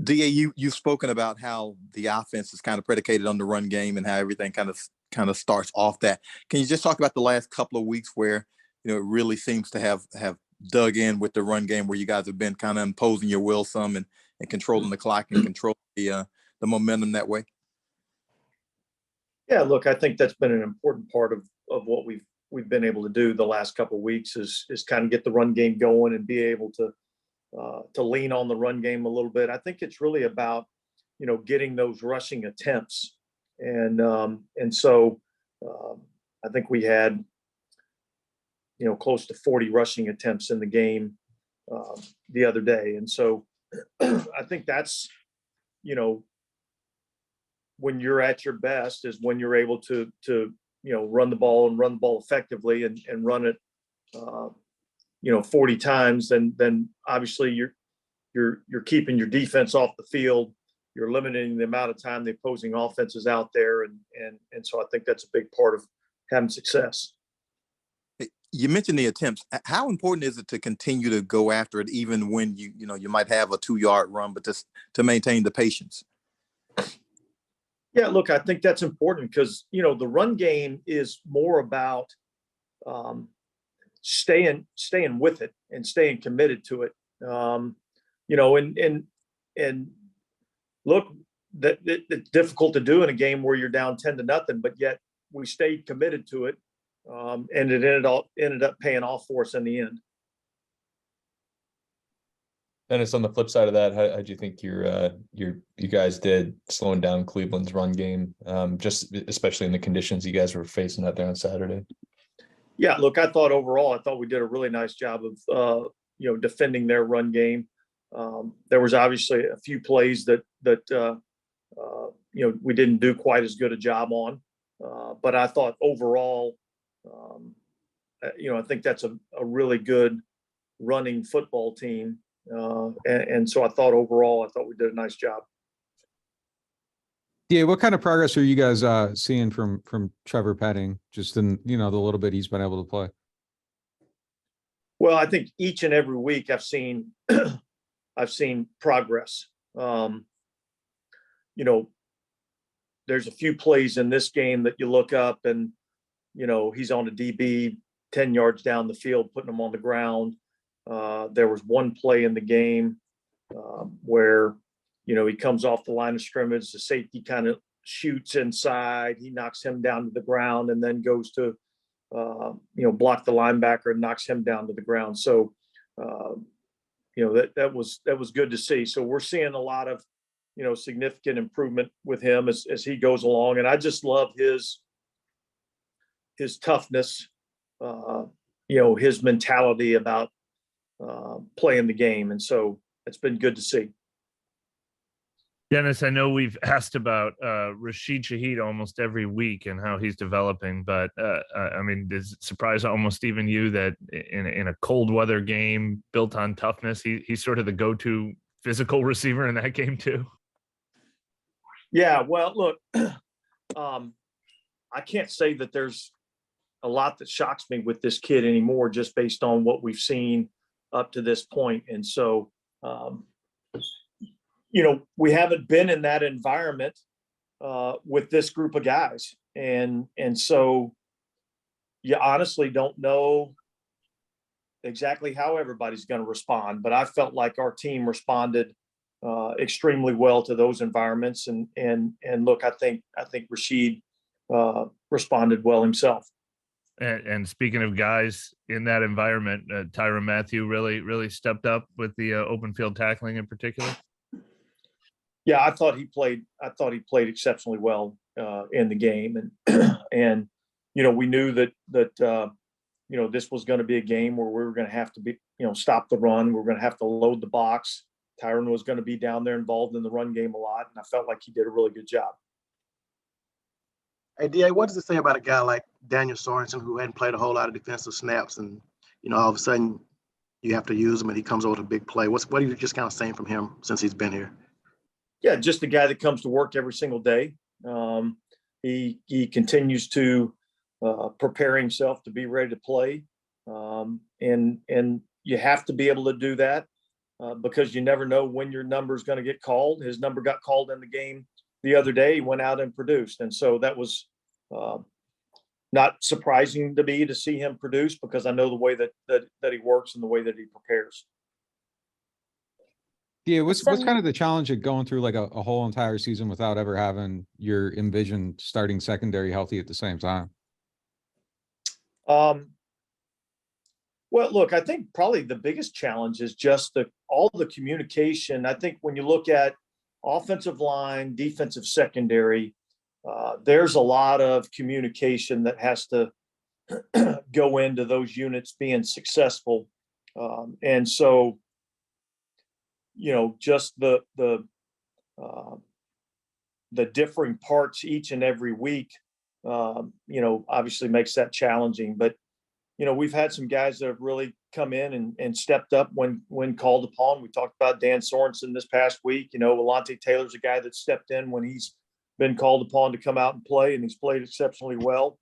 Da, you've spoken about how the offense is kind of predicated on the run game and how everything kind of starts off that. Can you just talk about the last couple of weeks where it really seems to have dug in with the run game, where you guys have been kind of imposing your will some and controlling the clock and control the momentum that way? Yeah, look, I think that's been an important part of what we've been able to do the last couple of weeks is kind of get the run game going and be able to lean on the run game a little bit. I think it's really about getting those rushing attempts, and so I think we had close to 40 rushing attempts in the game the other day, and so I think that's when you're at your best is when you're able to run the ball effectively and run it 40 times, then obviously you're keeping your defense off the field. You're limiting the amount of time the opposing offense is out there, and so I think that's a big part of having success. You mentioned the attempts. How important is it to continue to go after it, even when you might have a 2-yard run, but just to maintain the patience? Yeah, look, I think that's important because the run game is more about staying with it and staying committed to it. And look, that it's difficult to do in a game where you're down 10-0, but yet we stayed committed to it, and it ended up paying off for us in the end. Dennis, on the flip side of that, how do you think you guys did slowing down Cleveland's run game, just especially in the conditions you guys were facing out there on Saturday? Yeah, look, I thought we did a really nice job of defending their run game. There was obviously a few plays that we didn't do quite as good a job on, but I thought overall, I think that's a really good running football team. And so I thought we did a nice job. Yeah, what kind of progress are you guys seeing from Trevor Petting, just in the little bit he's been able to play? Well, I think each and every week I've seen progress. There's a few plays in this game that you look up and he's on a DB 10 yards down the field, putting them on the ground. There was one play in the game where, he comes off the line of scrimmage, the safety kind of shoots inside, he knocks him down to the ground and then goes to, block the linebacker and knocks him down to the ground. So, that was good to see. So we're seeing a lot of, significant improvement with him as he goes along. And I just love his toughness, his mentality about playing the game. And so it's been good to see. Dennis, I know we've asked about Rashid Shaheed almost every week and how he's developing, but does it surprise almost even you that in a cold weather game built on toughness, he's sort of the go-to physical receiver in that game too? Yeah, well, look, I can't say that there's a lot that shocks me with this kid anymore, just based on what we've seen up to this point. And so, we haven't been in that environment with this group of guys. And so you honestly don't know exactly how everybody's going to respond, but I felt like our team responded extremely well to those environments. And look, I think Rashid responded well himself. And speaking of guys in that environment, Tyrann Mathieu really stepped up with the open field tackling in particular. Yeah, I thought he played exceptionally well in the game, and we knew that this was going to be a game where we were going to have to stop the run. We were going to have to load the box. Tyrann was going to be down there involved in the run game a lot, and I felt like he did a really good job. Hey, DA, what does it say about a guy like Daniel Sorensen, who hadn't played a whole lot of defensive snaps, and all of a sudden you have to use him and he comes over with a big play? What are you just kind of saying from him since he's been here? Yeah, just a guy that comes to work every single day. He continues to prepare himself to be ready to play, and you have to be able to do that because you never know when your number is going to get called. His number got called in the game the other day. He went out and produced. And so that was not surprising to me to see him produce, because I know the way that he works and the way that he prepares. Yeah, what's kind of the challenge of going through like a whole entire season without ever having your envisioned starting secondary healthy at the same time? Well, look, I think probably the biggest challenge is just all the communication. I think when you look at offensive line, defensive secondary, there's a lot of communication that has to go into those units being successful. And so, just the differing parts each and every week, obviously makes that challenging. But we've had some guys that have really come in and stepped up when called upon. We talked about Dan Sorensen this past week. Alante Taylor's a guy that stepped in when he's been called upon to come out and play, and he's played exceptionally well.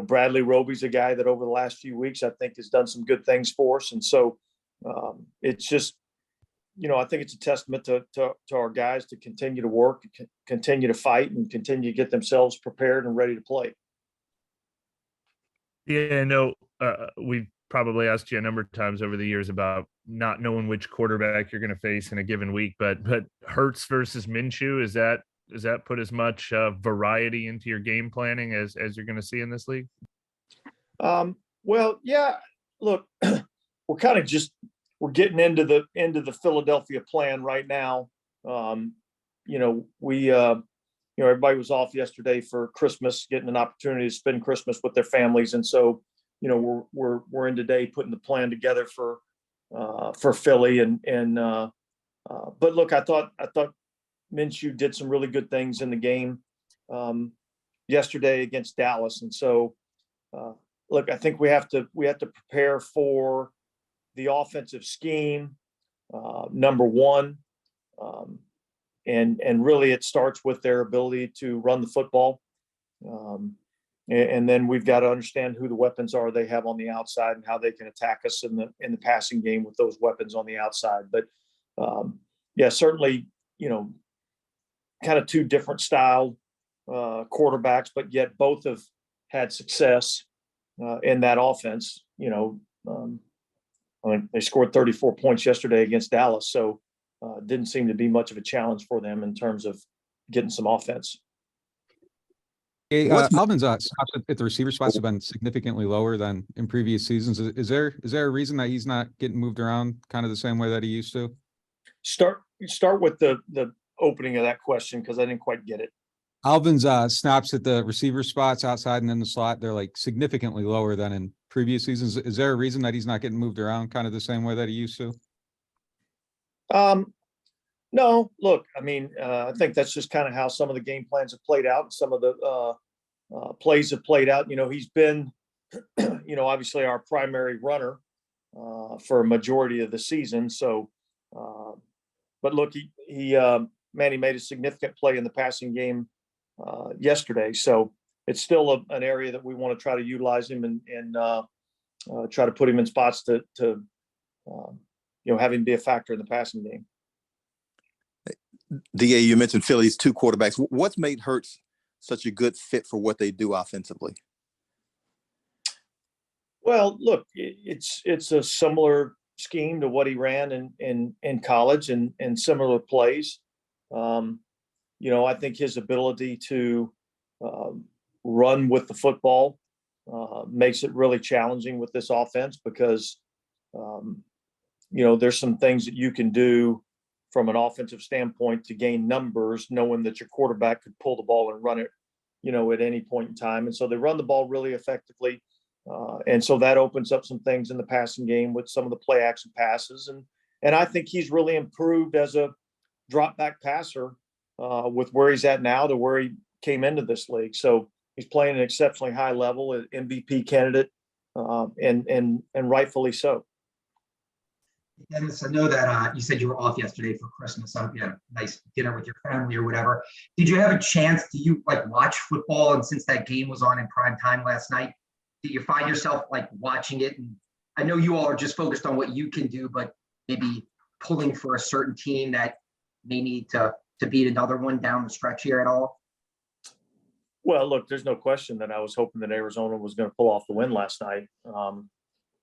Bradley Roby's a guy that over the last few weeks, I think, has done some good things for us. And so it's just, I think it's a testament to our guys to continue to work, continue to fight, and continue to get themselves prepared and ready to play. Yeah, no, we've probably asked you a number of times over the years about not knowing which quarterback you're going to face in a given week, but Hurts versus Minshew, does that put as much variety into your game planning as you're going to see in this league? Well, yeah, look, we're kind of we're getting into the Philadelphia plan right now. Everybody was off yesterday for Christmas, getting an opportunity to spend Christmas with their families. And so, we're in today putting the plan together for Philly. But look, I thought Minshew did some really good things in the game yesterday against Dallas. And so, look, I think we have to prepare for the offensive scheme, number one. And really it starts with their ability to run the football. And then we've got to understand who the weapons are they have on the outside and how they can attack us in the passing game with those weapons on the outside. But yeah, certainly, kind of two different style quarterbacks, but yet both have had success in that offense. They scored 34 points yesterday against Dallas. So didn't seem to be much of a challenge for them in terms of getting some offense. Hey, Alvin's stops at the receiver spots have been significantly lower than in previous seasons. Is there a reason that he's not getting moved around kind of the same way that he used to? Start with the opening of that question, because I didn't quite get it. Alvin's snaps at the receiver spots outside and in the slot, they're like significantly lower than in previous seasons. Is there a reason that he's not getting moved around kind of the same way that he used to? No, look, I mean, I think that's just kind of how some of the game plans have played out. Some of the plays have played out. He's been, obviously our primary runner for a majority of the season. So, but look, Manny made a significant play in the passing game yesterday. So it's still an area that we want to try to utilize him and try to put him in spots to have him be a factor in the passing game. DA, you mentioned Philly's two quarterbacks. What's made Hurts such a good fit for what they do offensively? Well, look, it's a similar scheme to what he ran in college and similar plays. I think his ability to run with the football makes it really challenging with this offense, because there's some things that you can do from an offensive standpoint to gain numbers, knowing that your quarterback could pull the ball and run it, at any point in time. And so they run the ball really effectively. And so that opens up some things in the passing game with some of the play action passes. And I think he's really improved as a drop back passer with where he's at now to where he came into this league. So he's playing an exceptionally high level, an MVP candidate, and rightfully so. Dennis, I know that you said you were off yesterday for Christmas. I hope you had a nice dinner with your family or whatever. Did you have a chance? Do you watch football? And since that game was on in prime time last night, did you find yourself watching it? And I know you all are just focused on what you can do, but maybe pulling for a certain team that may need to beat another one down the stretch here at all? Well, look, there's no question that I was hoping that Arizona was going to pull off the win last night.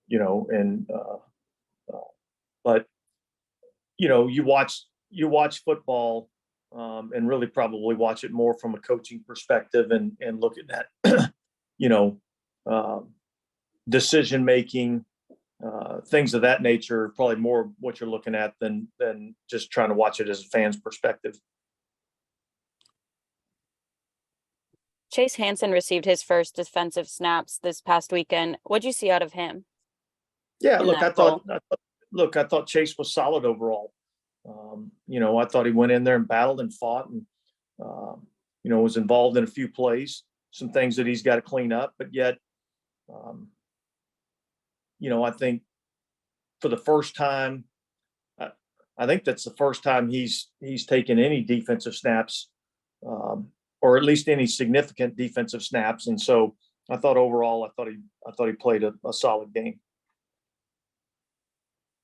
You know, but you know, you watch football, and really probably watch it more from a coaching perspective and look at that, you know, decision making, things of that nature, probably more what you're looking at than just trying to watch it as a fan's perspective. Chase Hansen received his first defensive snaps this past weekend. What'd you see out of him? Yeah, in look, that I thought Chase was solid overall. You know, I thought he went in there and battled and fought and, you know, was involved in a few plays, some things that he's got to clean up, but yet, you know, I think for the first time, I think that's the first time he's taken any defensive snaps, or at least any significant defensive snaps. And so I thought overall, I thought he played a solid game.